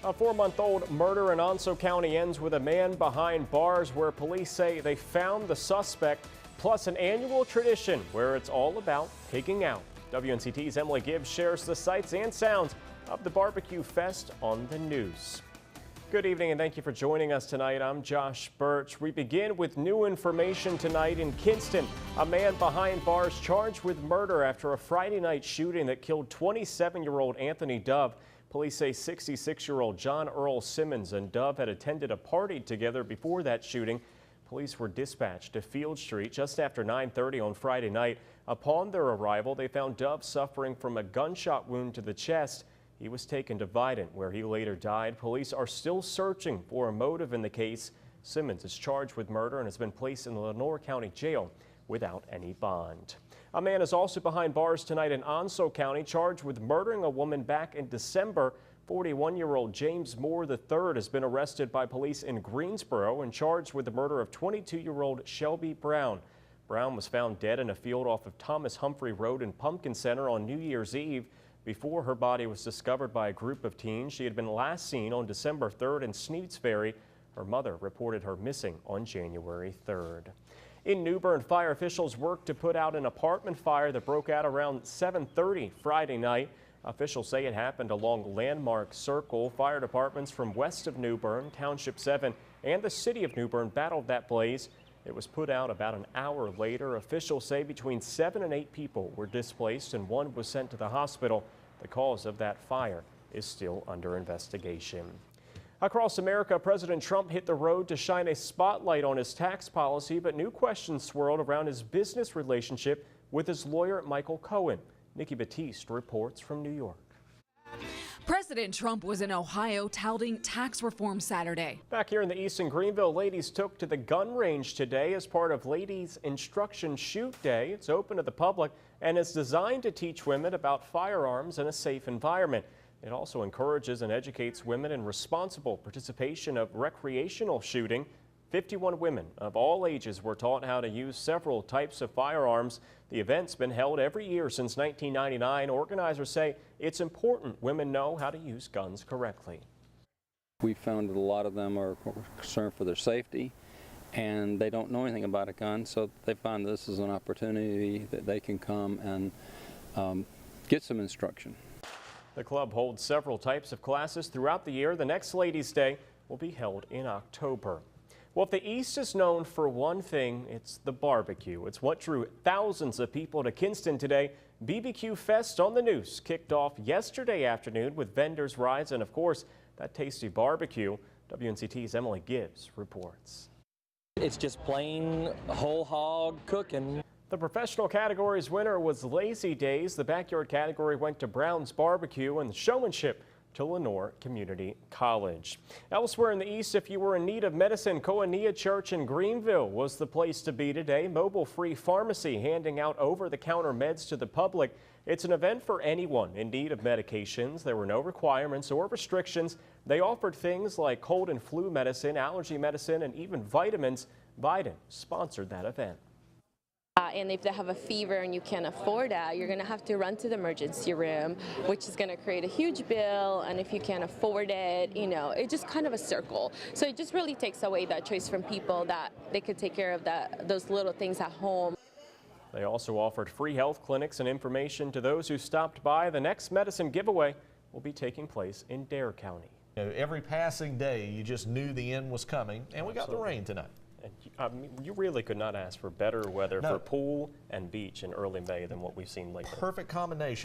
A 4-month-old murder in Onso County ends with a man behind bars where police say they found the suspect, plus an annual tradition where it's all about pigging out. WNCT's Emily Gibbs shares the sights and sounds of the barbecue fest on the news. Good evening and thank you for joining us tonight. I'm Josh Birch. We begin with new information tonight in Kinston. A man behind bars charged with murder after a Friday night shooting that killed 27-year-old Anthony Dove. Police say 66-year-old John Earl Simmons and Dove had attended a party together before that shooting. Police were dispatched to Field Street just after 9:30 on Friday night. Upon their arrival, they found Dove suffering from a gunshot wound to the chest. He was taken to Vidant, where he later died. Police are still searching for a motive in the case. Simmons is charged with murder and has been placed in the Lenoir County Jail without any bond. A man is also behind bars tonight in Onso County, charged with murdering a woman back in December. 41-year-old James Moore III has been arrested by police in Greensboro and charged with the murder of 22-year-old Shelby Brown. Brown was found dead in a field off of Thomas Humphrey Road in Pumpkin Center on New Year's Eve. Before her body was discovered by a group of teens, she had been last seen on December 3rd in Sneads Ferry. Her mother reported her missing on January 3rd. In New Bern, fire officials worked to put out an apartment fire that broke out around 7:30 Friday night. Officials say it happened along Landmark Circle. Fire departments from west of New Bern, Township 7, and the city of New Bern battled that blaze. It was put out about an hour later. Officials say between 7 and 8 people were displaced and 1 was sent to the hospital. The cause of that fire is still under investigation. Across America, President Trump hit the road to shine a spotlight on his tax policy, but new questions swirled around his business relationship with his lawyer, Michael Cohen. Nikki Batiste reports from New York. President Trump was in Ohio touting tax reform Saturday. Back here in the East in Greenville, ladies took to the gun range today as part of Ladies Instruction Shoot Day. It's open to the public and is designed to teach women about firearms in a safe environment. It also encourages and educates women in responsible participation of recreational shooting. 51 women of all ages were taught how to use several types of firearms. The event's been held every year since 1999. Organizers say it's important women know how to use guns correctly. We found that a lot of them are concerned for their safety and they don't know anything about a gun, so they find this is an opportunity that they can come and get some instruction. The club holds several types of classes throughout the year. The next Ladies' Day will be held in October. Well, if the East is known for one thing, it's the barbecue. It's what drew thousands of people to Kinston today. BBQ Fest on the News kicked off yesterday afternoon with vendors, rides, and of course, that tasty barbecue. WNCT's Emily Gibbs reports. It's just plain whole hog cooking. The professional category's winner was Lazy Days. The backyard category went to Brown's Barbecue, and the showmanship to Lenoir Community College. Elsewhere in the East, if you were in need of medicine, Koinonia Church in Greenville was the place to be today. Mobile-free pharmacy handing out over-the-counter meds to the public. It's an event for anyone in need of medications. There were no requirements or restrictions. They offered things like cold and flu medicine, allergy medicine, and even vitamins. Biden sponsored that event. And if they have a fever and you can't afford that, you're going to have to run to the emergency room, which is going to create a huge bill. And if you can't afford it, it's just kind of a circle. So it just really takes away that choice from people that they could take care of those little things at home. They also offered free health clinics and information to those who stopped by. The next medicine giveaway will be taking place in Dare County. Every passing day, you just knew the end was coming, and we got the rain tonight. And you really could not ask for better weather for pool and beach in early May than what we've seen lately. Perfect combination.